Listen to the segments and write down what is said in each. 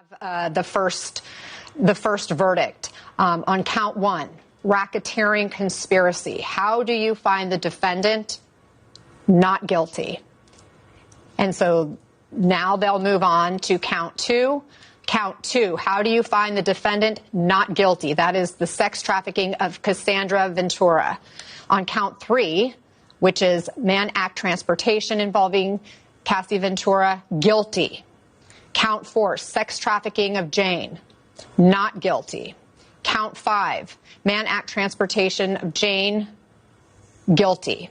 The first verdict on count one, racketeering conspiracy. How do you find the defendant not guilty? And so now they'll move on to count two. Count two, how do you find the defendant not guilty? That is the sex trafficking of Cassandra Ventura. On count three, which is Mann Act transportation involving Cassie Ventura, guilty. Count four, sex trafficking of Jane, not guilty. Count five, Mann Act transportation of Jane, guilty.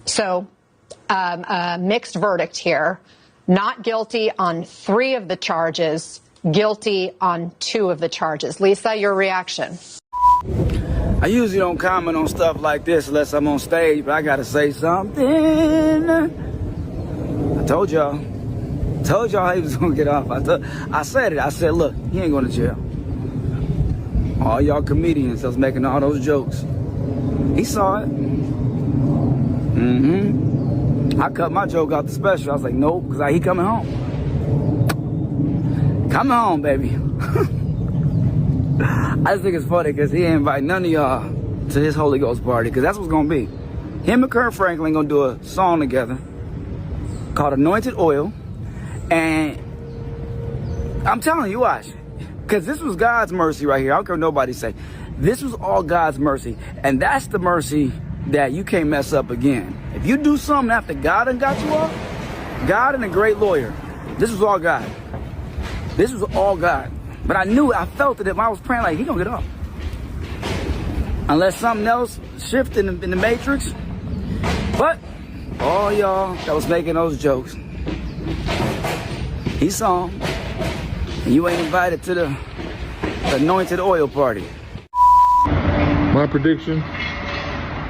So mixed verdict here. Not guilty on 3 of the charges, guilty on 2 of the charges. Lisa, your reaction? I usually don't comment on stuff like this unless I'm on stage, but I gotta say something. I told y'all he was gonna get off. I said it. I said, look, he ain't going to jail. All y'all comedians that was making all those jokes. He saw it. I cut my joke out the special. I was like, nope, because he coming home. Coming home, baby. I just think it's funny because he ain't invite none of y'all to his Holy Ghost party, because that's what's going to be. Him and Kurt Franklin going to do a song together called Anointed Oil. And I'm telling you, watch. Because this was God's mercy right here. I don't care what nobody say. This was all God's mercy. And that's the mercy that you can't mess up again. If you do something after God done got you off, God and a great lawyer, this was all God. This was all God. But I felt it if I was praying like, he gonna get off. Unless something else shifted in the matrix. But all y'all that was making those jokes, he saw him. And you ain't invited to the anointed oil party. My prediction,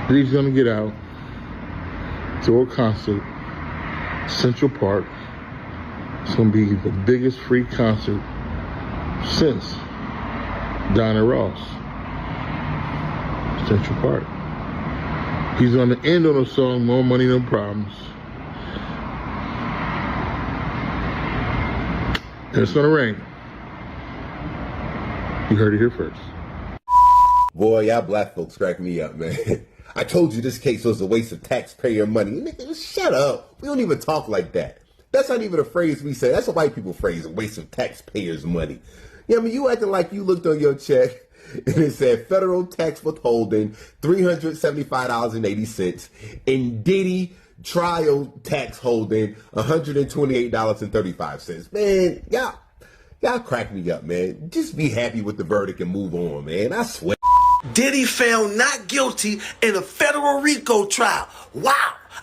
he's gonna get out to a concert, Central Park. It's gonna be the biggest free concert since Donna Ross. Central Park. He's gonna end on a song, More Money, No Problems. And it's gonna rain. You heard it here first. Boy, y'all black folks crack me up, man. I told you this case was a waste of taxpayer money. Nigga, shut up. We don't even talk like that. That's not even a phrase we say. That's a white people phrase, a waste of taxpayers' money. Yeah, I mean, you acting like you looked on your check and it said federal tax withholding, $375.80, and Diddy trial tax holding, $128.35. Man, y'all crack me up, man. Just be happy with the verdict and move on, man. I swear. Diddy found not guilty in a federal Rico trial. Wow.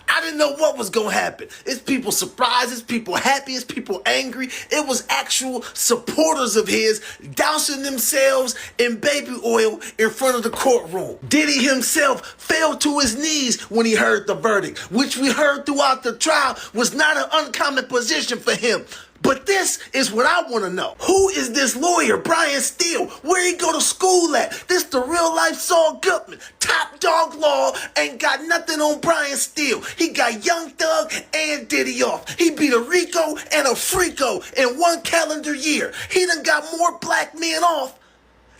I didn't know what was going to happen. It's people surprised, it's people happy, it's people angry. It was actual supporters of his dousing themselves in baby oil in front of the courtroom. Diddy himself fell to his knees when he heard the verdict, which we heard throughout the trial was not an uncommon position for him. But this is what I want to know. Who is this lawyer, Brian Steele? Where he go to school at? This the real life Saul Goodman. Top dog law ain't got nothing on Brian Steele. He got Young Thug and Diddy off. He beat a Rico and a Freako in 1 calendar year. He done got more black men off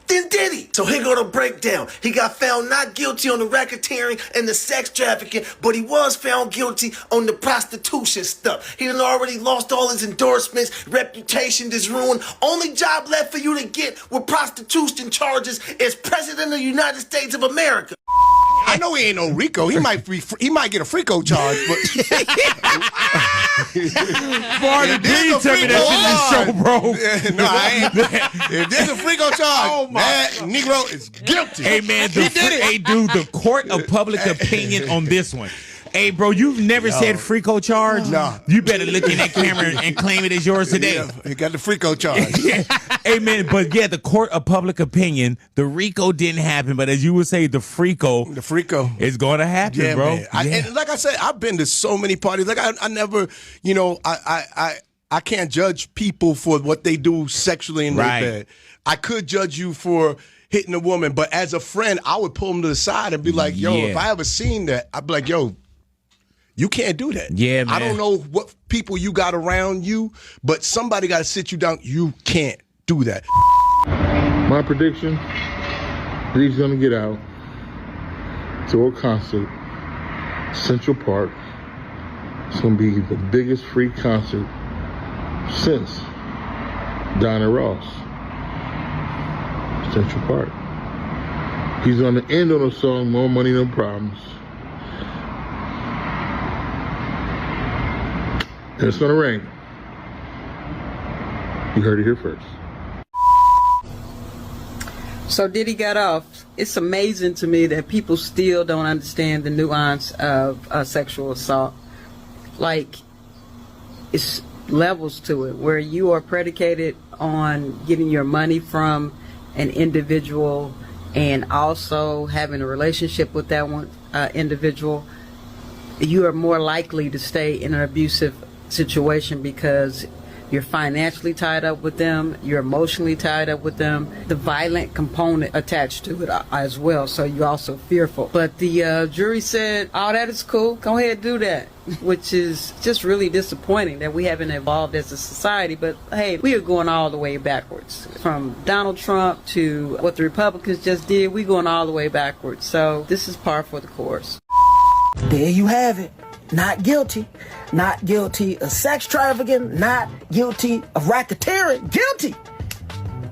than Diddy. So here go the breakdown. He got found not guilty on the racketeering and the sex trafficking, but he was found guilty on the prostitution stuff. He done already lost all his endorsements, reputation is ruined. Only job left for you to get with prostitution charges is President of the United States of America. I know he ain't no Rico. He might get a Freako charge, but Marty, please tell me that's in this show, bro. No, I ain't. If there's a Freako charge, that Negro is guilty. Hey man, the court of public opinion on this one. Hey, bro, you've never said Freako charge? No. You better look in that camera and claim it as yours today. Yeah, he got the Freako charge. Hey, man, but yeah, the court of public opinion, the Rico didn't happen, but as you would say, the Freako is going to happen, yeah, bro. Man. And like I said, I've been to so many parties. Like I never, I can't judge people for what they do sexually in their bed. I could judge you for hitting a woman, but as a friend, I would pull them to the side and be like, yo, if I ever seen that, I'd be like, yo, You can't do that. Yeah, man. I don't know what people you got around you, but somebody got to sit you down. You can't do that. My prediction, he's going to get out to a concert, Central Park. It's going to be the biggest free concert since Diana Ross. Central Park. He's going to end on a song, More Money, No Problems. And it's going to rain. You heard it here first. So Diddy got off. It's amazing to me that people still don't understand the nuance of sexual assault. Like, it's levels to it, where you are predicated on getting your money from an individual and also having a relationship with that one individual. You are more likely to stay in an abusive situation because you're financially tied up with them, you're emotionally tied up with them, the violent component attached to it as well, so you're also fearful. But the jury said, oh, that is cool, go ahead, do that, which is just really disappointing that we haven't evolved as a society. But hey, we are going all the way backwards. From Donald Trump to what the Republicans just did, we're going all the way backwards. So this is par for the course. There you have it. Not guilty. Not guilty of sex trafficking. Not guilty of racketeering. Guilty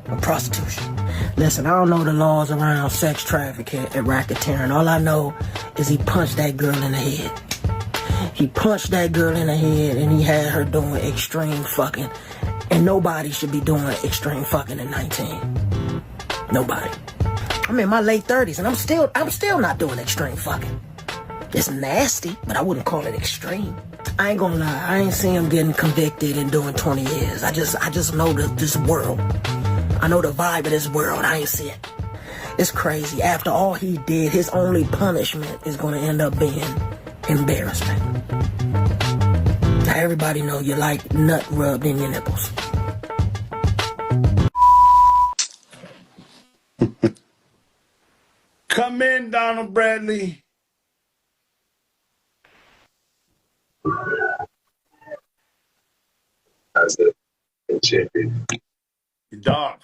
of prostitution. Listen, I don't know the laws around sex trafficking and racketeering. All I know is he punched that girl in the head. He punched that girl in the head and he had her doing extreme fucking. And nobody should be doing extreme fucking at 19. Nobody. I'm in my late 30s and I'm still not doing extreme fucking. It's nasty, but I wouldn't call it extreme. I ain't gonna lie, I ain't seen him getting convicted and doing 20 years. I just know this world. I know the vibe of this world. I ain't see it. It's crazy. After all he did, his only punishment is gonna end up being embarrassment. Now everybody know you like nut rubbed in your nipples. Come in, Donald Bradley. As a champion. Dog.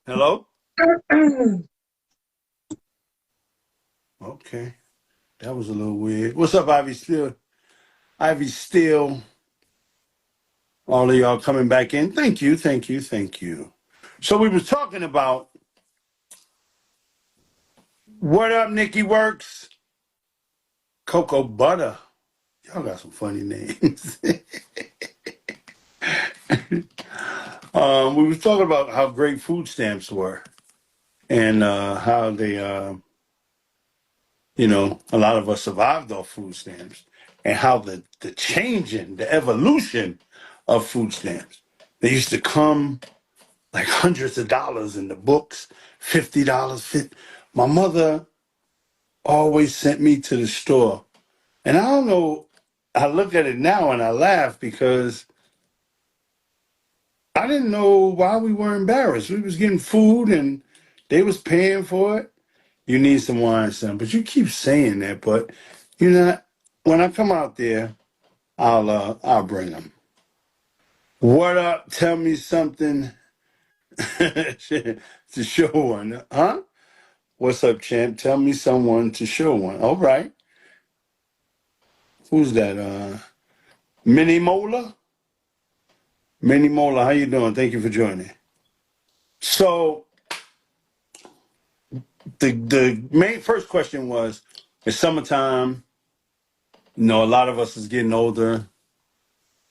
Hello? Okay. That was a little weird. What's up, Ivy Steele? Ivy Steele. All of y'all coming back in. Thank you, thank you, thank you. So we was talking about what up, Nikki Works? Cocoa Butter. Y'all got some funny names. We was talking about how great food stamps were and how they, a lot of us survived off food stamps and how the changing, the evolution of food stamps. They used to come like hundreds of dollars in the books, $50. My mother always sent me to the store. And I don't know, I look at it now and I laugh because I didn't know why we were embarrassed. We was getting food and they was paying for it. You need some wine, son. But you keep saying that, but you know, when I come out there, I'll bring them. What up? Tell me something to show one. Huh? What's up, champ? Tell me someone to show one. All right. Who's that? Minnie Mola? Minnie Mola, how you doing? Thank you for joining. So the main first question was, it's summertime. A lot of us is getting older.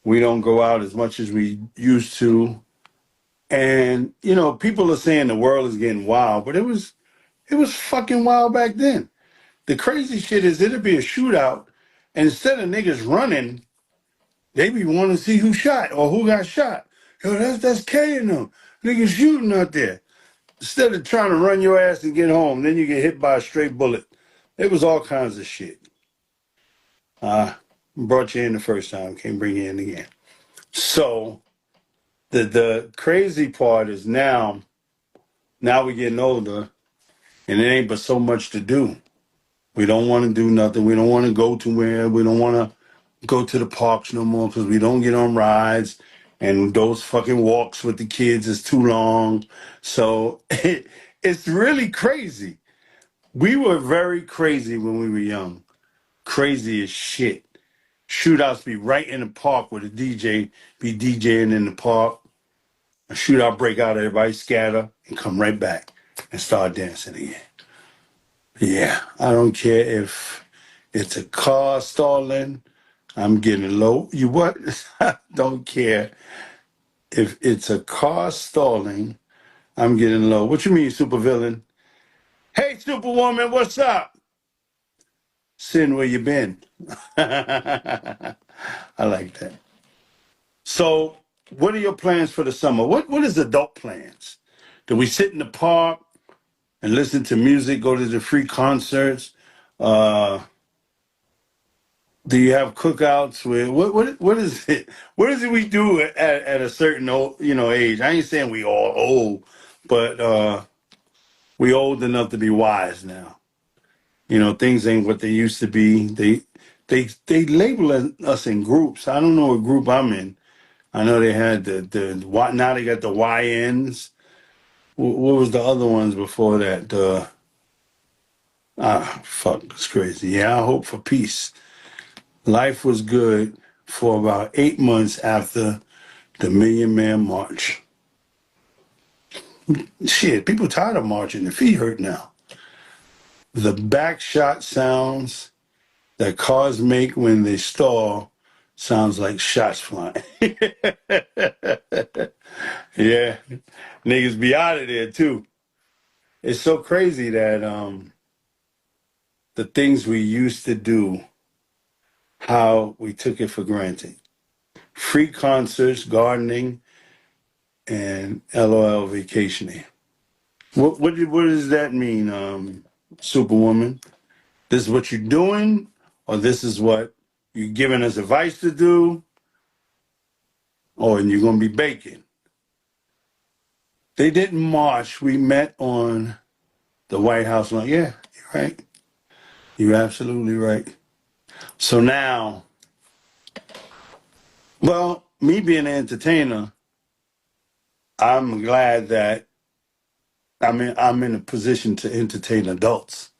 We don't go out as much as we used to. And, people are saying the world is getting wild, but it was fucking wild back then. The crazy shit is it'll be a shootout, and instead of niggas running, they be wanting to see who shot or who got shot. Yo, that's K in them. Niggas shooting out there. Instead of trying to run your ass and get home, then you get hit by a straight bullet. It was all kinds of shit. Brought you in the first time, can't bring you in again. So the crazy part is now we're getting older, And it ain't but so much to do. We don't want to do nothing. We don't want to go to where. We don't want to go to the parks no more because we don't get on rides. And those fucking walks with the kids is too long. So it's really crazy. We were very crazy when we were young. Crazy as shit. Shootouts be right in the park with a DJ, be DJing in the park. A shootout break out, everybody scatter and come right back and start dancing again. Yeah, I don't care if it's a car stalling. I'm getting low. You what? I don't care if it's a car stalling. I'm getting low. What you mean, supervillain? Hey, Superwoman, what's up? Sin, where you been? I like that. So, what are your plans for the summer? What is adult plans? Do we sit in the park and listen to music, go to the free concerts? Do you have cookouts with what is it? What is it we do at a certain age? I ain't saying we all old, but we old enough to be wise now. Things ain't what they used to be. They label us in groups. I don't know what group I'm in. I know they had now they got the YNs. What was the other ones before that? Fuck, it's crazy. Yeah, I hope for peace. Life was good for about 8 months after the Million Man March. Shit, people tired of marching. Their feet hurt now. The backshot sounds that cars make when they stall sounds like shots flying. Yeah, niggas be out of there too. It's so crazy that the things we used to do, how we took it for granted. Free concerts, gardening, and LOL vacationing. What does that mean, Superwoman? This is what you're doing, or this is what you're giving us advice to do, or and you're gonna be baking? They didn't march. We met on the White House lawn. Yeah, you're right. You're absolutely right. So now, well, me being an entertainer, I'm glad that I'm in a position to entertain adults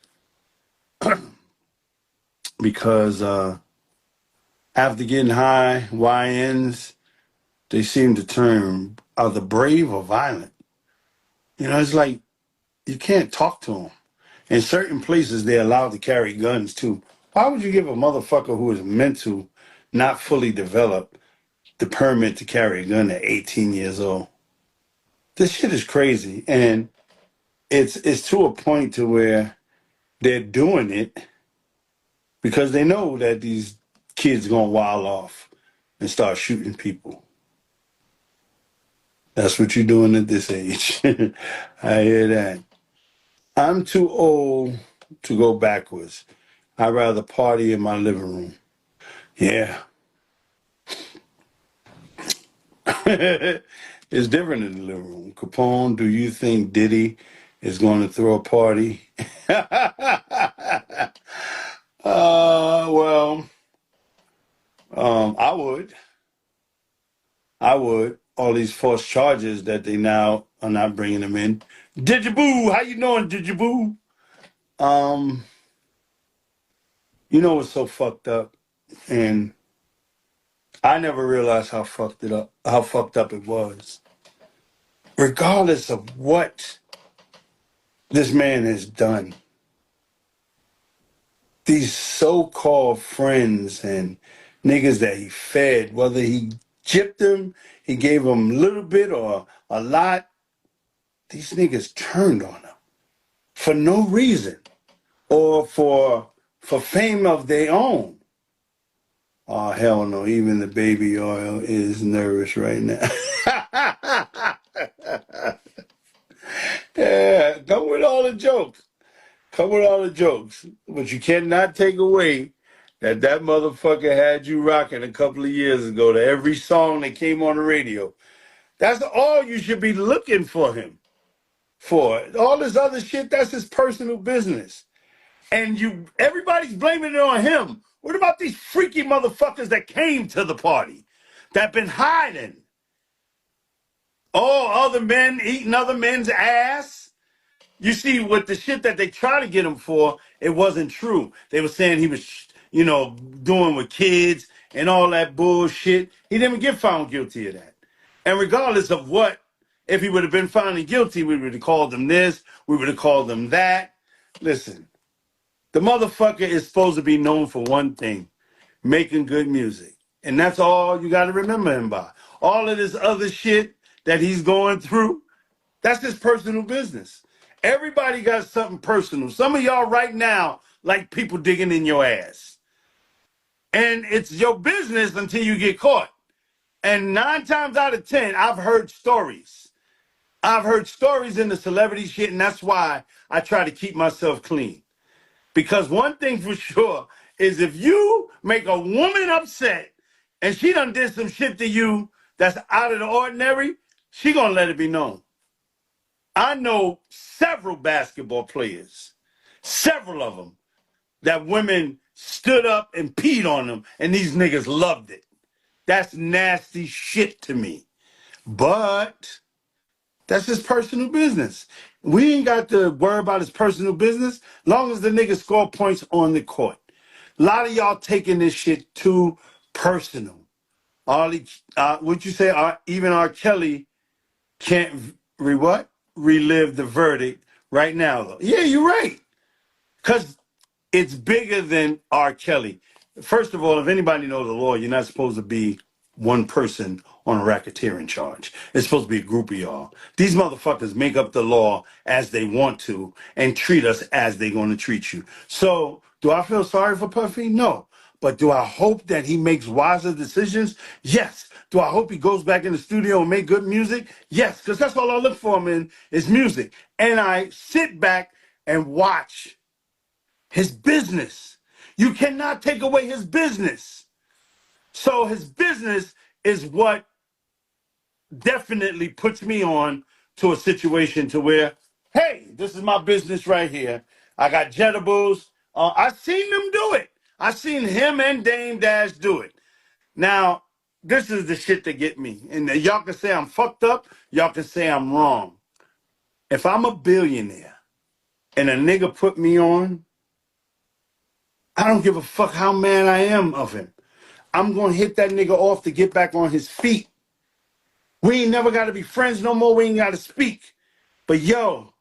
because after getting high, YNs, they seem to turn either brave or violent. It's like you can't talk to them. In certain places, they're allowed to carry guns too. Why would you give a motherfucker who is mental, not fully developed, the permit to carry a gun at 18 years old? This shit is crazy, and it's to a point to where they're doing it because they know that these kids gonna wild off and start shooting people. That's what you're doing at this age. I hear that. I'm too old to go backwards. I'd rather party in my living room. Yeah. It's different in the living room. Capone, do you think Diddy is going to throw a party? Well, I would. All these false charges that they now are not bringing them in. Digiboo, how you doing, Digiboo? What's so fucked up? And I never realized how fucked up it was. Regardless of what this man has done, these so-called friends and niggas that he fed, whether he gypped them, he gave them a little bit or a lot, these niggas turned on him for no reason or for fame of their own. Oh, hell no, even the baby oil is nervous right now. Yeah, come with all the jokes. But you cannot take away that motherfucker had you rocking a couple of years ago to every song that came on the radio. That's all you should be looking for him. for? All this other shit, that's his personal business. And everybody's blaming it on him. What about these freaky motherfuckers that came to the party, that been hiding? Oh, other men eating other men's ass. You see, with the shit that they try to get him for, it wasn't true. They were saying he was, doing with kids and all that bullshit. He didn't get found guilty of that. And regardless of what, if he would have been found guilty, we would have called him this, we would have called him that. Listen, the motherfucker is supposed to be known for one thing, making good music. And that's all you got to remember him by. All of this other shit that he's going through, that's his personal business. Everybody got something personal. Some of y'all right now like people digging in your ass. And it's your business until you get caught. And 9 times out of 10, I've heard stories. I've heard stories in the celebrity shit, and that's why I try to keep myself clean. Because one thing for sure is if you make a woman upset and she done did some shit to you that's out of the ordinary, she gonna let it be known. I know several basketball players, several of them, that women stood up and peed on them, and these niggas loved it. That's nasty shit to me. But that's his personal business. We ain't got to worry about his personal business long as the nigga score points on the court. A lot of y'all taking this shit too personal. What you say? Even R. Kelly can't relive the verdict right now, though. Yeah, you're right. Because it's bigger than R. Kelly. First of all, if anybody knows the law, you're not supposed to be one person on a racketeering charge. It's supposed to be a group of y'all. These motherfuckers make up the law as they want to and treat us as they're going to treat you. So, do I feel sorry for Puffy? No. But do I hope that he makes wiser decisions? Yes. Do I hope he goes back in the studio and make good music? Yes, because that's all I look for him in is music. And I sit back and watch his business. You cannot take away his business. So his business is what definitely puts me on to a situation to where, hey, this is my business right here. I got jetables. I've seen them do it. I've seen him and Dame Dash do it. Now, this is the shit that get me. And y'all can say I'm fucked up. Y'all can say I'm wrong. If I'm a billionaire and a nigga put me on, I don't give a fuck how mad I am of him. I'm going to hit that nigga off to get back on his feet. We ain't never got to be friends no more. We ain't got to speak. But yo,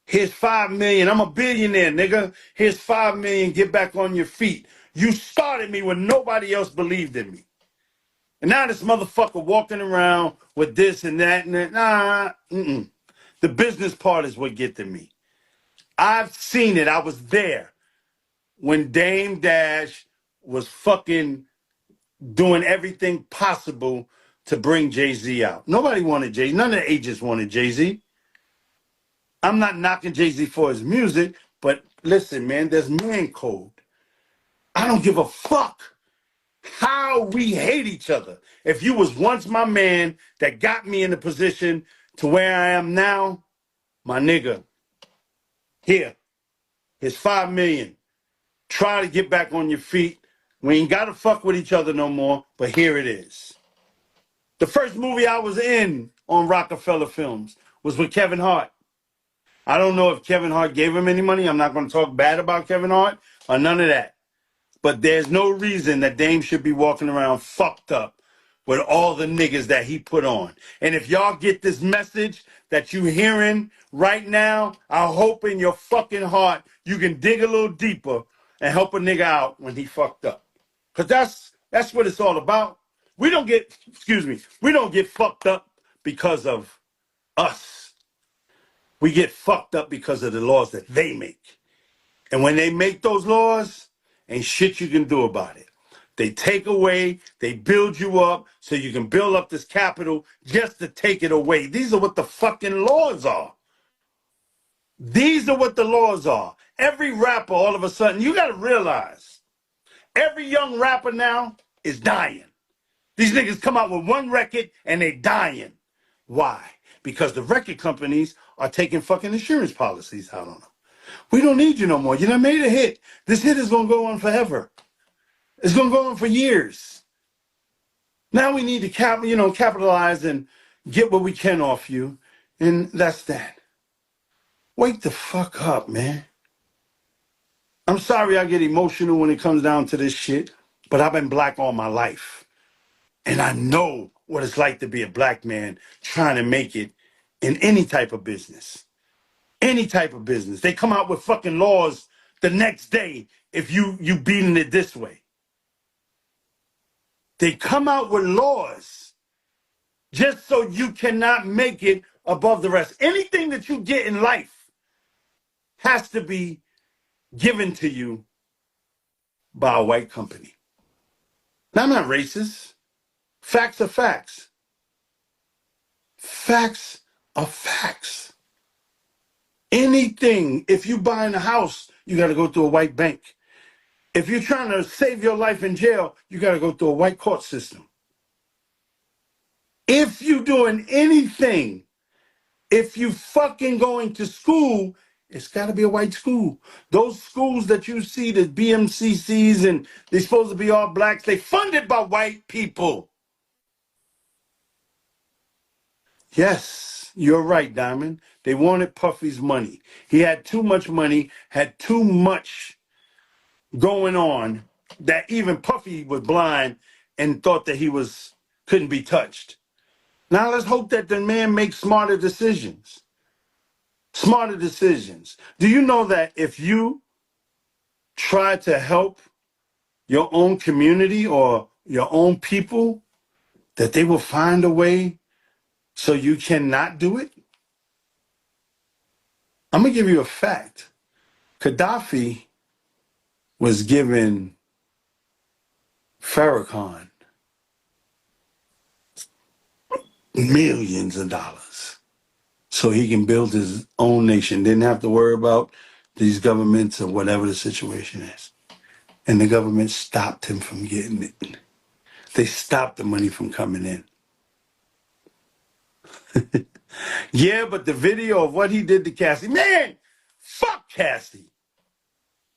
here's $5 million. I'm a billionaire, nigga. Here's $5 million. Get back on your feet. You started me when nobody else believed in me. And now this motherfucker walking around with this and that and that. Nah, The business part is what get to me. I've seen it. I was there when Dame Dash was fucking doing everything possible to bring Jay-Z out. Nobody wanted Jay-Z. None of the agents wanted Jay-Z. I'm not knocking Jay-Z for his music, but listen, man, there's man code. I don't give a fuck how we hate each other. If you was once my man that got me in the position to where I am now, my nigga, here's $5 million. Try to get back on your feet. We ain't got to fuck with each other no more, but here it is. The first movie I was in on Rockefeller Films was with Kevin Hart. I don't know if Kevin Hart gave him any money. I'm not going to talk bad about Kevin Hart or none of that. But there's no reason that Dame should be walking around fucked up with all the niggas that he put on. And if y'all get this message that you hearing right now, I hope in your fucking heart you can dig a little deeper and help a nigga out when he fucked up. Because that's what it's all about. We don't get fucked up because of us. We get fucked up because of the laws that they make. And when they make those laws, ain't shit you can do about it. They take away, they build you up so you can build up this capital just to take it away. These are what the fucking laws are. These are what the laws are. Every rapper, all of a sudden, you got to realize, every young rapper now is dying. These niggas come out with one record and they dying. Why? because the record companies are taking fucking insurance policies out on them. We don't need you no more. You done made a hit. This hit is going to go on forever. It's going to go on for years. Now we need to capitalize and get what we can off you. And that's that. Wake the fuck up, man. I'm sorry I get emotional when it comes down to this shit, but I've been black all my life. And I know what it's like to be a black man trying to make it in any type of business. Any type of business. They come out with fucking laws the next day if you beating it this way. They come out with laws just so you cannot make it above the rest. Anything that you get in life has to be given to you by a white company. Now, I'm not racist. Facts are facts. Facts are facts. Anything, if you buying a house, you got to go through a white bank. If you're trying to save your life in jail, you got to go through a white court system. If you doing anything, if you fucking going to school, it's got to be a white school. Those schools that you see, the BMCCs, and they're supposed to be all blacks, they funded by white people. Yes, you're right, Diamond. They wanted Puffy's money. He had too much money, had too much going on that even Puffy was blind and thought that he couldn't be touched. Now let's hope that the man makes smarter decisions. Smarter decisions. Do you know that if you try to help your own community or your own people, that they will find a way so you cannot do it? I'm going to give you a fact. Gaddafi was given Farrakhan millions of dollars so he can build his own nation. Didn't have to worry about these governments or whatever the situation is. And the government stopped him from getting it. They stopped the money from coming in. Yeah, but the video of what he did to Cassie, man, fuck Cassie.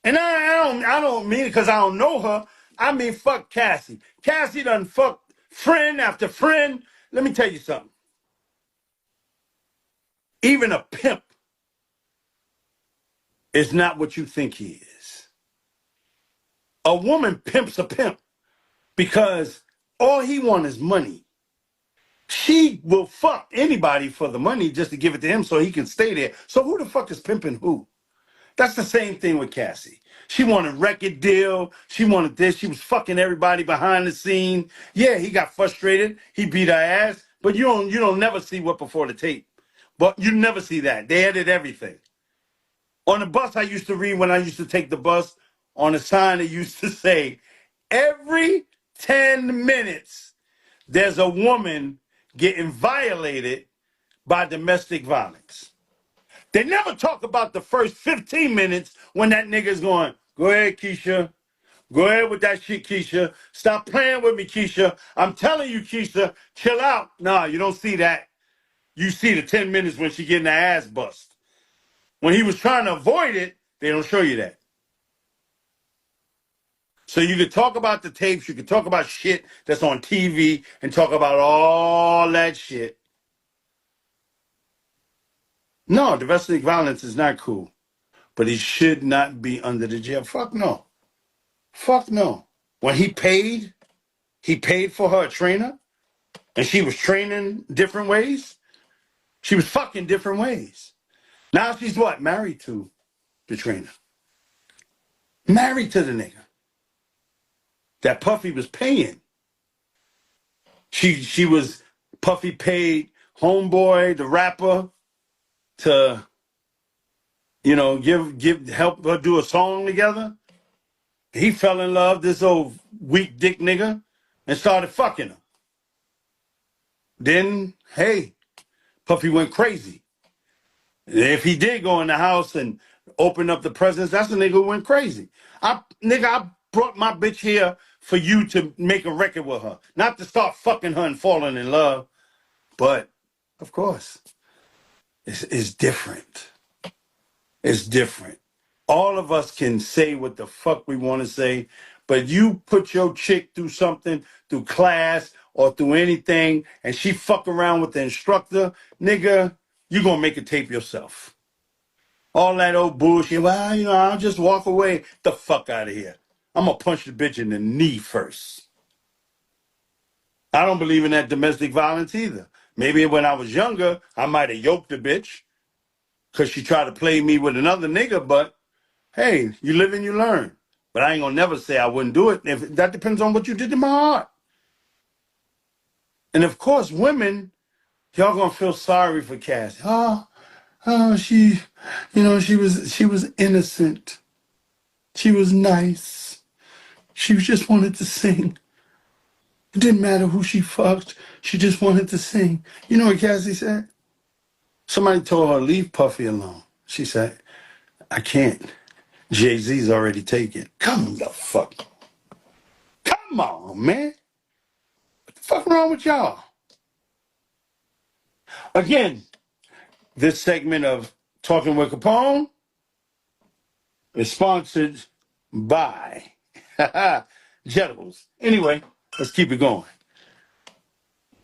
And I don't mean it because I don't know her. I mean, fuck Cassie. Cassie done fucked friend after friend. Let me tell you something. Even a pimp is not what you think he is. A woman pimps a pimp because all he wants is money. She will fuck anybody for the money just to give it to him so he can stay there. So who the fuck is pimping who? That's the same thing with Cassie. She wanted a record deal. She wanted this. She was fucking everybody behind the scene. Yeah, he got frustrated. He beat her ass. But you don't never see what before the tape. But you never see that. They edit everything. On the bus I used to read when I used to take the bus, on a sign that used to say, every 10 minutes, there's a woman getting violated by domestic violence. They never talk about the first 15 minutes when that nigga's going, go ahead, Keisha. Go ahead with that shit, Keisha. Stop playing with me, Keisha. I'm telling you, Keisha, chill out. Nah, you don't see that. You see the 10 minutes when she getting her ass bust. When he was trying to avoid it, they don't show you that. So you could talk about the tapes, you could talk about shit that's on TV and talk about all that shit. No, domestic violence is not cool. But he should not be under the jail. Fuck no. Fuck no. When he paid for her a trainer, and she was training different ways. She was fucking different ways. Now she's what? Married to the trainer. Married to the nigga that Puffy was paying. Puffy paid Homeboy, the rapper, to, help her do a song together. He fell in love, this old weak dick nigga, and started fucking her. Then, hey, Puffy went crazy. If he did go in the house and open up the presents, that's the nigga who went crazy. I brought my bitch here for you to make a record with her. Not to start fucking her and falling in love. But, of course, is different. It's different. All of us can say what the fuck we want to say, but you put your chick through something, through class or through anything, and she fuck around with the instructor, nigga, you gonna make a tape yourself. All that old bullshit, well, you know, I'll just walk away. The fuck out of here. I'm gonna punch the bitch in the knee first. I don't believe in that domestic violence either. Maybe when I was younger, I might have yoked the bitch because she tried to play me with another nigga, but hey, you live and you learn. But I ain't gonna never say I wouldn't do it. If that depends on what you did to my heart. And of course, women, y'all gonna feel sorry for Cassie. Oh, she, you know, she was innocent. She was nice. She just wanted to sing. It didn't matter who she fucked. She just wanted to sing. You know what Cassie said? Somebody told her, leave Puffy alone. She said, I can't. Jay-Z's already taken. Come the fuck. Come on, man. What the fuck wrong with y'all? Again, this segment of Talking with Capone is sponsored by Jetables. Anyway, let's keep it going.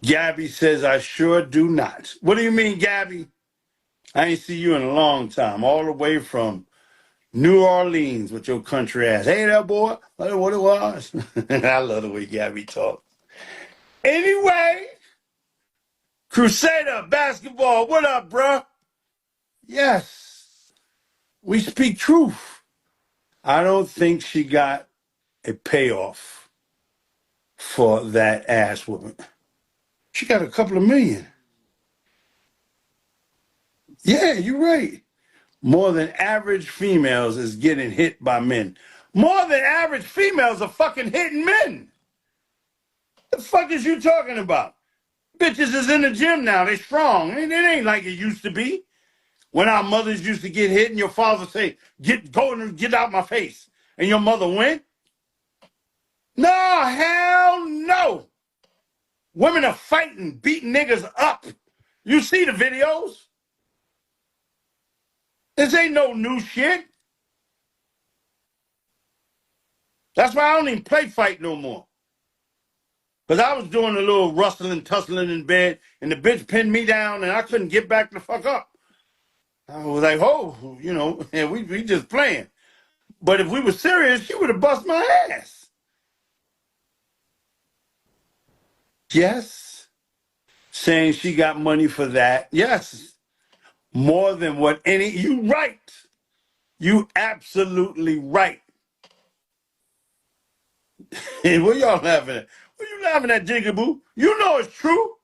Gabby says, I sure do not. What do you mean, Gabby? I ain't see you in a long time, all the way from New Orleans with your country ass. Hey there, boy. What it was. I love the way Gabby talks. Anyway, Crusader basketball, what up, bruh? Yes, we speak truth. I don't think she got a payoff for that ass woman. She got a couple of million. Yeah, you're right. More than average females is getting hit by men. More than average females are fucking hitting men. The fuck is you talking about? Bitches is in the gym now. They strong. It ain't like it used to be. When our mothers used to get hit and your father say, go and get out my face. And your mother went? No, hell no. Women are fighting, beating niggas up. You see the videos? This ain't no new shit. That's why I don't even play fight no more. Because I was doing a little rustling, tussling in bed, and the bitch pinned me down, and I couldn't get back the fuck up. I was like, oh, you know, and we just playing. But if we were serious, she would have bust my ass. Yes. Saying she got money for that. Yes. More than what any... You right. You absolutely right. And what y'all laughing at? What you laughing at, Jigaboo? You know it's true.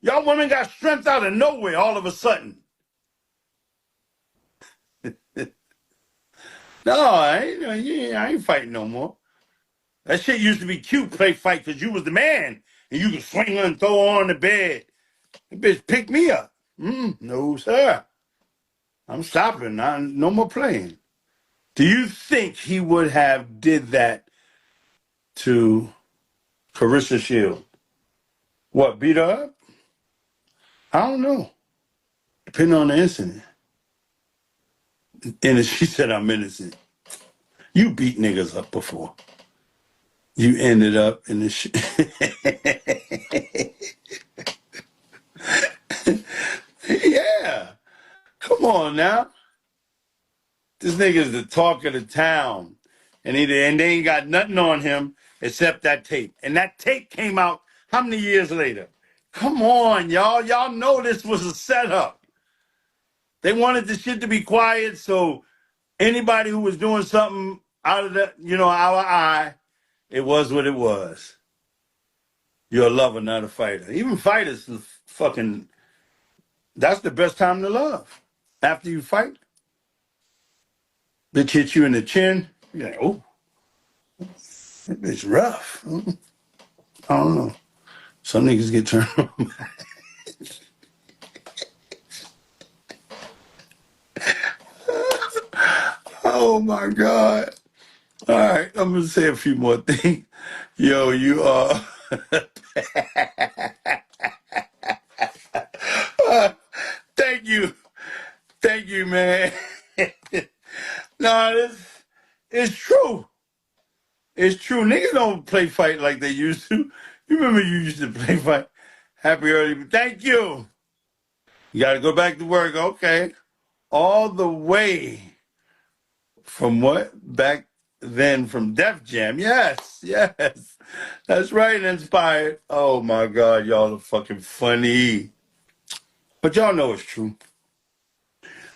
Y'all women got strength out of nowhere all of a sudden. No, I ain't fighting no more. That shit used to be cute, play fight, because you was the man. And you could swing her and throw her on the bed. That bitch picked me up. No, sir. I'm stopping. No more playing. Do you think he would have did that to Carissa Shield? What, beat her up? I don't know. Depending on the incident. And she said, I'm innocent. You beat niggas up before. You ended up in the shit. Yeah. Come on now. This nigga's the talk of the town. And they ain't got nothing on him except that tape. And that tape came out how many years later? Come on, y'all. Y'all know this was a setup. They wanted the shit to be quiet, so anybody who was doing something out of the, our eye, it was what it was. You're a lover, not a fighter. Even fighters fucking, that's the best time to love. After you fight, bitch hit you in the chin, you're like, oh, that bitch rough. I don't know. Some niggas get turned on. Oh my God. All right, I'm gonna say a few more things. Yo, you are thank you. It's true. Niggas don't play fight like they used to. You remember you used to play fight? Happy early. Thank you. You got to go back to work. Okay. All the way from what? Back then from Def Jam. Yes. Yes. That's right. Inspired. Oh, my God. Y'all are fucking funny. But y'all know it's true.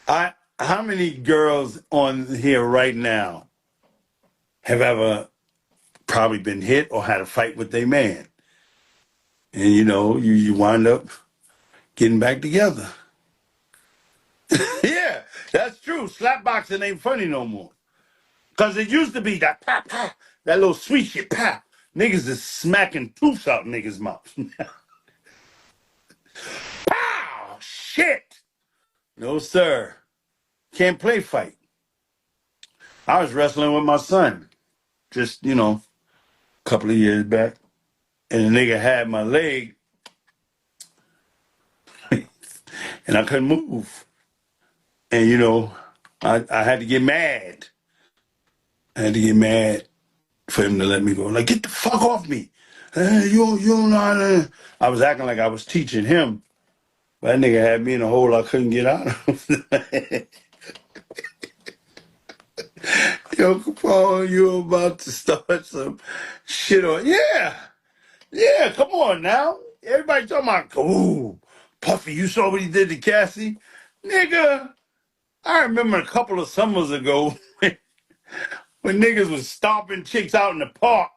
How many girls on here right now have ever probably been hit or had a fight with their man? And, you wind up getting back together. Yeah, that's true. Slapboxing ain't funny no more. Because it used to be that pop, pop, that little sweet shit, pop. Niggas is smacking tooths out niggas' mouths. Pow! Shit! No, sir. Can't play fight. I was wrestling with my son just, a couple of years back. And the nigga had my leg and I couldn't move. And, I had to get mad. I had to get mad for him to let me go. Like, get the fuck off me. You don't know how to... I was acting like I was teaching him. But that nigga had me in a hole I couldn't get out of. Yo, Capone, you about to start some shit on... Yeah, come on now. Everybody talking about, ooh, Puffy, you saw what he did to Cassie? Nigga, I remember a couple of summers ago when niggas was stomping chicks out in the park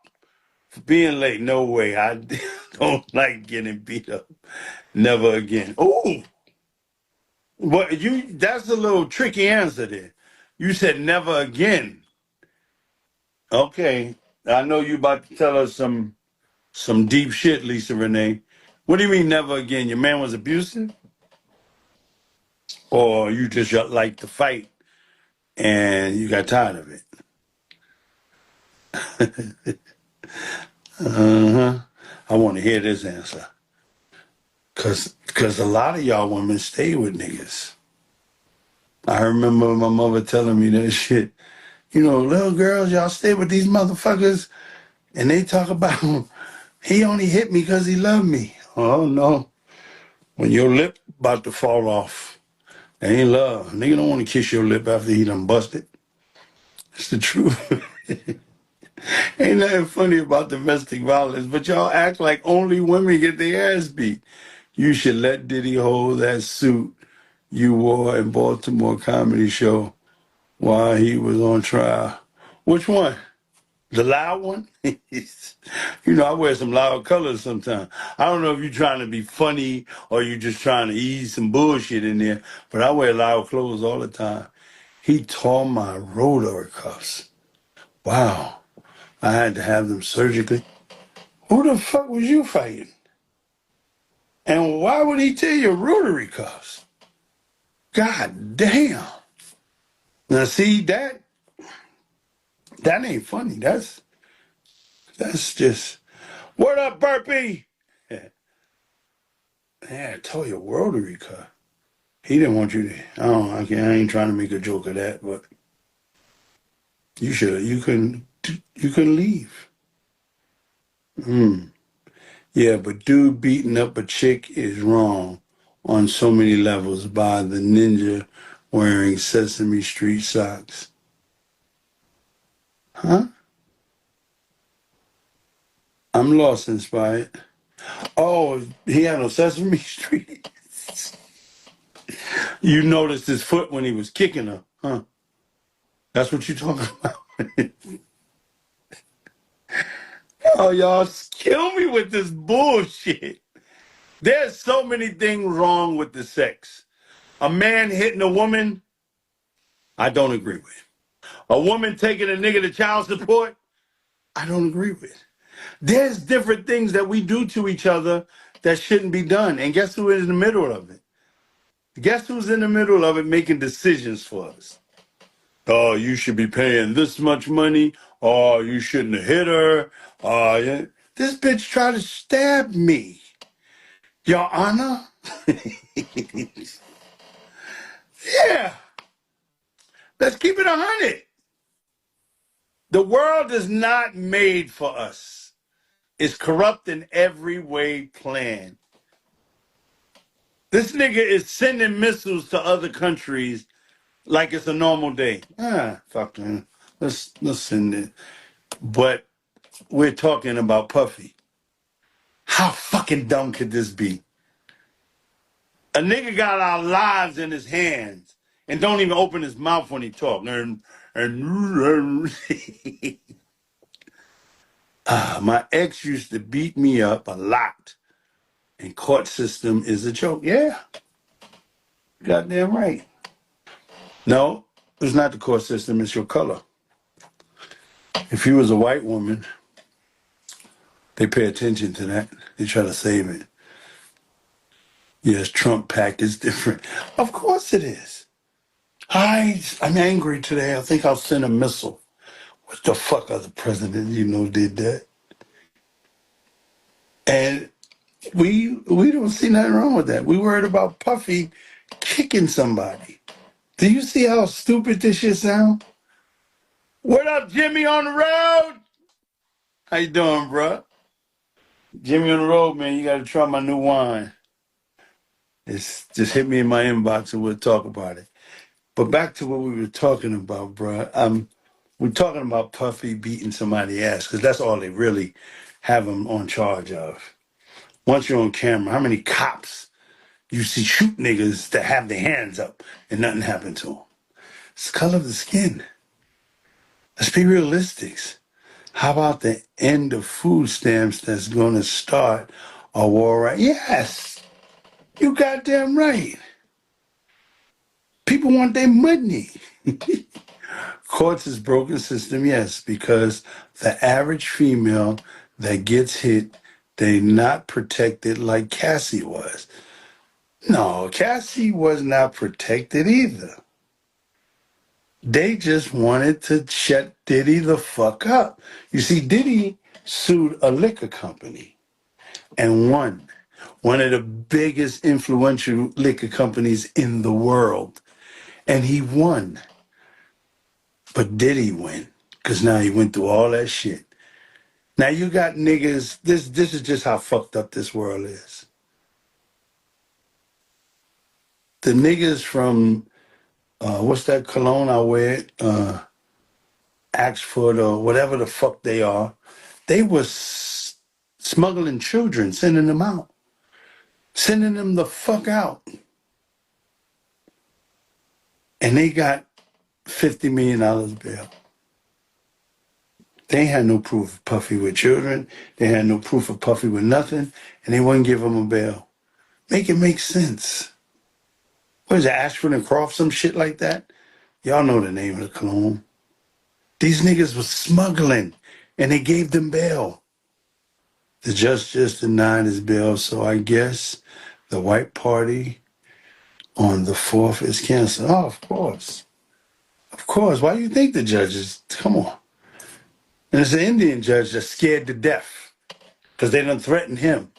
for being late. No way. I don't like getting beat up. Never again. Ooh. That's a little tricky answer there. You said never again. Okay. I know you about to tell us some deep shit, Lisa Renee. What do you mean never again? Your man was abusive? Or you just like to fight and you got tired of it? Uh-huh. I want to hear this answer. Cause a lot of y'all women stay with niggas. I remember my mother telling me that shit. Little girls, y'all stay with these motherfuckers and they talk about he only hit me because he loved me. Oh no. When your lip about to fall off, that ain't love. Nigga don't want to kiss your lip after he done busted. It's the truth. Ain't nothing funny about domestic violence, but y'all act like only women get their ass beat. You should let Diddy hold that suit you wore in Baltimore comedy show while he was on trial. Which one? The loud one? I wear some loud colors sometimes. I don't know if you're trying to be funny or you're just trying to ease some bullshit in there, but I wear loud clothes all the time. He tore my rotary cuffs. Wow. I had to have them surgically. Who the fuck was you fighting? And why would he tear your rotary cuffs? God damn. Now see, that ain't funny. That's just, what up, Burpee? Yeah, I told you, rotary cuff. He didn't want you to, I ain't trying to make a joke of that, but you couldn't leave. Yeah, but dude beating up a chick is wrong on so many levels by the ninja wearing Sesame Street socks. Huh? I'm lost, Inspired. Oh, he had no Sesame Street. You noticed his foot when he was kicking her, huh? That's what you talking about? Oh, y'all kill me with this bullshit. There's so many things wrong with the sex. A man hitting a woman, I don't agree with. A woman taking a nigga to child support, I don't agree with. There's different things that we do to each other that shouldn't be done. And guess who is in the middle of it? Guess who's in the middle of it making decisions for us? Oh, you should be paying this much money. Oh, you shouldn't have hit her. Oh, yeah. This bitch tried to stab me. Your Honor? Yeah. Let's keep it 100. The world is not made for us. It's corrupt in every way planned. This nigga is sending missiles to other countries like it's a normal day. Fuck man. Let's send it. But we're talking about Puffy. How fucking dumb could this be? A nigga got our lives in his hands and don't even open his mouth when he talks. My ex used to beat me up a lot. And court system is a joke. Yeah. Goddamn right. No, it's not the court system, it's your color. If you was a white woman, they pay attention to that. They try to save it. Yes, Trump pack is different. Of course it is. I'm angry today. I think I'll send a missile. What the fuck other president did that? And we don't see nothing wrong with that. We worried about Puffy kicking somebody. Do you see how stupid this shit sound? What up, Jimmy on the road? How you doing, bro? Jimmy on the road, man. You got to try my new wine. It's just hit me in my inbox and we'll talk about it. But back to what we were talking about, bro. We're talking about Puffy beating somebody's ass because that's all they really have him on charge of. Once you're on camera, how many cops you see shoot niggas that have their hands up and nothing happened to them? It's the color of the skin. Let's be realistic. How about the end of food stamps that's going to start a war? Right? Yes, you goddamn right. People want their money. Courts is broken system, yes, because the average female that gets hit, they not protected like Cassie was. No, Cassie was not protected either. They just wanted to shut Diddy the fuck up. You see, Diddy sued a liquor company and won. One of the biggest influential liquor companies in the world. And he won. But did he win? Because now he went through all that shit. Now you got niggas, this is just how fucked up this world is. The niggas from, what's that cologne I wear? Axford or whatever the fuck they are. They was smuggling children, sending them out. Sending them the fuck out. And they got $50 million bail. They had no proof of Puffy with children. They had no proof of Puffy with nothing. And they wouldn't give him a bail. Make it make sense. What is it, Ashford and Croft, some shit like that? Y'all know the name of the cologne. These niggas was smuggling, and they gave them bail. The judge just denied his bail, so I guess the white party on the 4th is canceled. Oh, of course. Of course. Why do you think the judges? Come on. And it's an Indian judge that's scared to death because they done threatened him.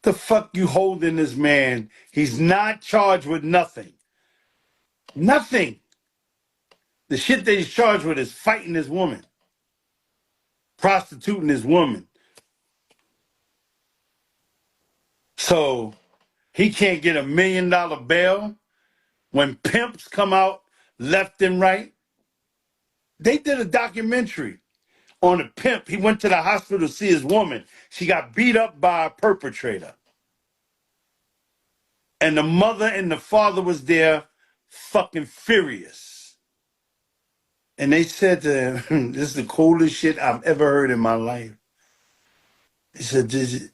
The fuck you holding this man? He's not charged with nothing. Nothing. The shit that he's charged with is fighting this woman. Prostituting this woman. So he can't get $1 million bail when pimps come out left and right. They did a documentary on a pimp. He went to the hospital to see his woman. She got beat up by a perpetrator. And the mother and the father was there fucking furious. And they said to him, this is the coldest shit I've ever heard in my life. He said,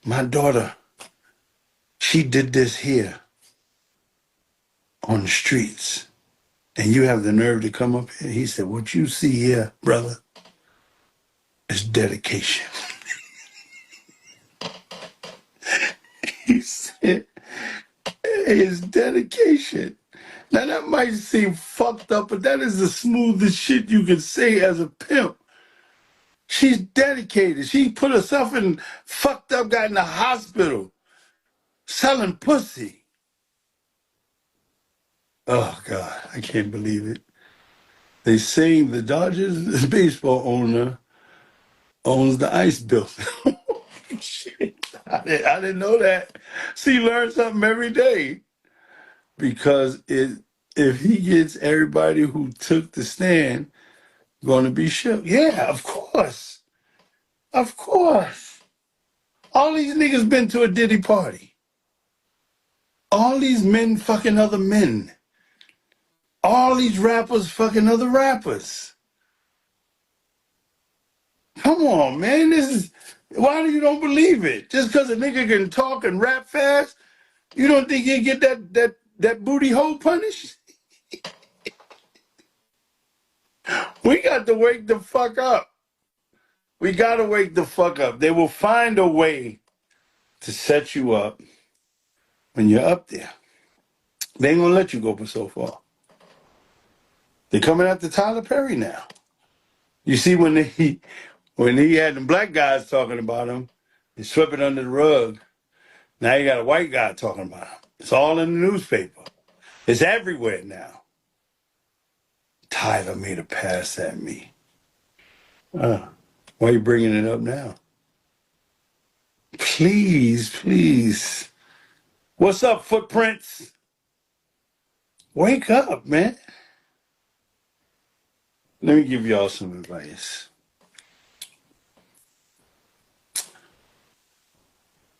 my daughter, she did this here on the streets. And you have the nerve to come up here? He said, what you see here, brother, is dedication. He said, it's dedication. Now that might seem fucked up, but that is the smoothest shit you can say as a pimp. She's dedicated. She put herself in fucked up, got in the hospital, selling pussy. Oh, God, I can't believe it. They say the Dodgers baseball owner owns the ice building. Shit, I didn't know that. See, learn something every day. Because if he gets everybody who took the stand going to be shook. Yeah, of course. Of course. All these niggas been to a Diddy party. All these men fucking other men. All these rappers fucking other rappers. Come on, man. Why do you don't believe it? Just because a nigga can talk and rap fast, you don't think he'll get that booty hole punished? We got to wake the fuck up. We got to wake the fuck up. They will find a way to set you up when you're up there. They ain't going to let you go for so far. They're coming after Tyler Perry now. You see, when he had the black guys talking about him, he swept it under the rug. Now you got a white guy talking about him. It's all in the newspaper. It's everywhere now. Tyler made a pass at me. Why are you bringing it up now? Please, please. What's up, Footprints? Wake up, man. Let me give y'all some advice.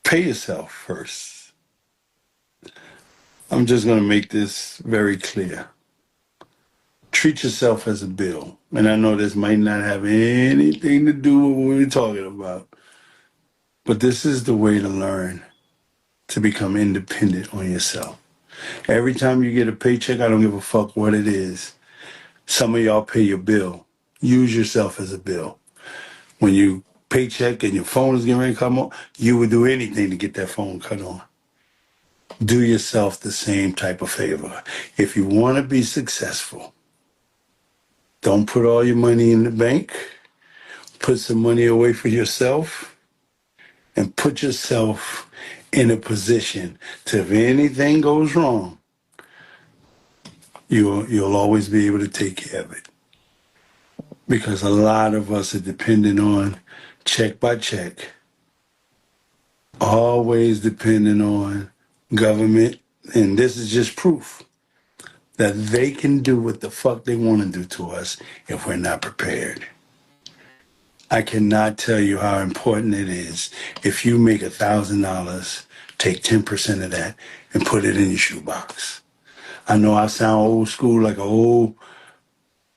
Pay yourself first. I'm just going to make this very clear. Treat yourself as a bill. And I know this might not have anything to do with what we're talking about, but this is the way to learn to become independent on yourself. Every time you get a paycheck, I don't give a fuck what it is. Some of y'all pay your bill. Use yourself as a bill. When you paycheck and your phone is getting ready to come on, you would do anything to get that phone cut on. Do yourself the same type of favor. If you want to be successful, don't put all your money in the bank. Put some money away for yourself and put yourself in a position to, if anything goes wrong, you'll always be able to take care of it. Because a lot of us are dependent on check by check, always dependent on government, and this is just proof that they can do what the fuck they want to do to us if we're not prepared. I cannot tell you how important it is. If you make $1,000, take 10% of that and put it in your shoebox. I know I sound old school, like an old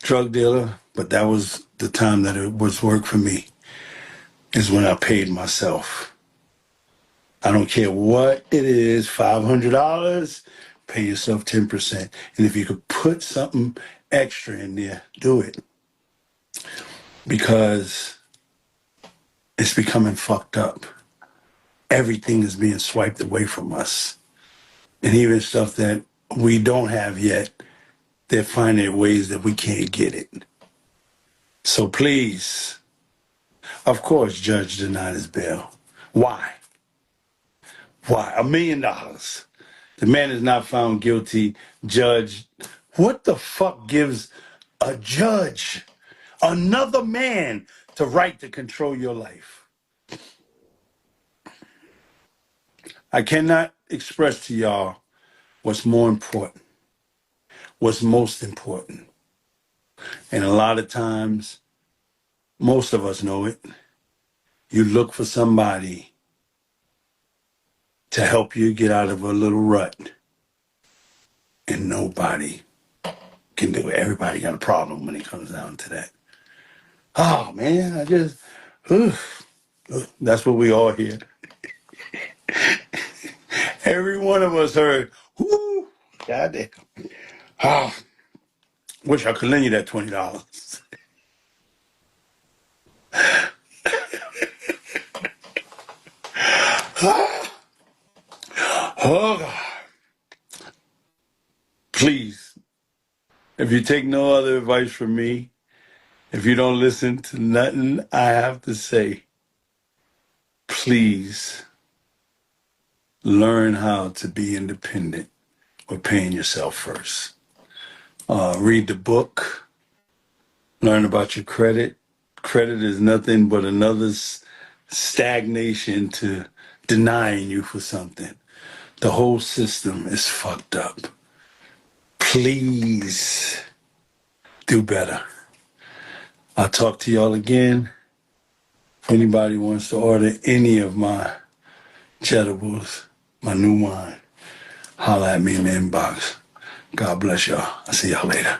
drug dealer, but that was the time that it was work for me, is when I paid myself. I don't care what it is, $500, pay yourself 10%. And if you could put something extra in there, do it. Because it's becoming fucked up. Everything is being swiped away from us. And even stuff that we don't have yet, they're finding ways that we can't get it. So please, of course, judge denied his bail. Why? Why? $1 million. The man is not found guilty. Judge, what the fuck gives a judge, another man, the right to control your life? I cannot express to y'all what's more important, what's most important. And a lot of times, most of us know it. You look for somebody to help you get out of a little rut. And nobody can do it. Everybody got a problem when it comes down to that. Oh, man, that's what we all hear. Every one of us heard, whoo, goddamn. Oh, wish I could lend you that $20. Oh, God. Please, if you take no other advice from me, if you don't listen to nothing I have to say, please learn how to be independent with paying yourself first. Read the book, Learn about your credit. Credit is nothing but another stagnation to denying you for something. The whole system is fucked up. Please do better. I'll talk to y'all again. If anybody wants to order any of my cheddables, my new wine, holla at me in the inbox. God bless y'all. I'll see y'all later.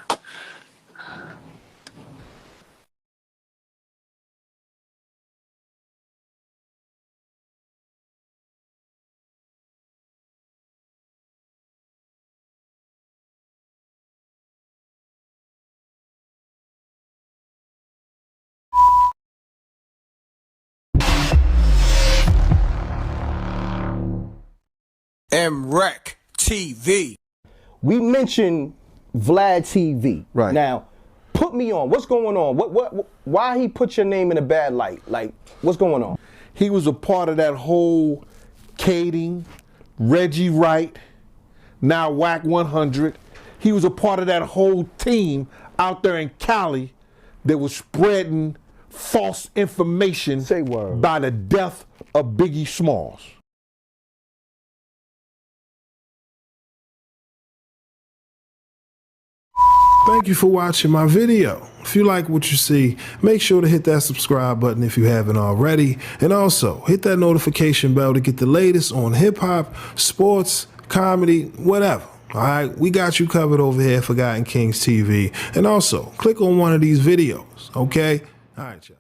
MREC TV. We mentioned Vlad TV. Right. Now, put me on. What's going on? Why he put your name in a bad light? Like, what's going on? He was a part of that whole Kading, Reggie Wright, now Whack 100. He was a part of that whole team out there in Cali that was spreading false information by the death of Biggie Smalls. Thank you for watching my video. If you like what you see, make sure to hit that subscribe button if you haven't already. And also, hit that notification bell to get the latest on hip-hop, sports, comedy, whatever. All right, we got you covered over here at Forgotten Kings TV. And also, click on one of these videos, okay? All right, y'all.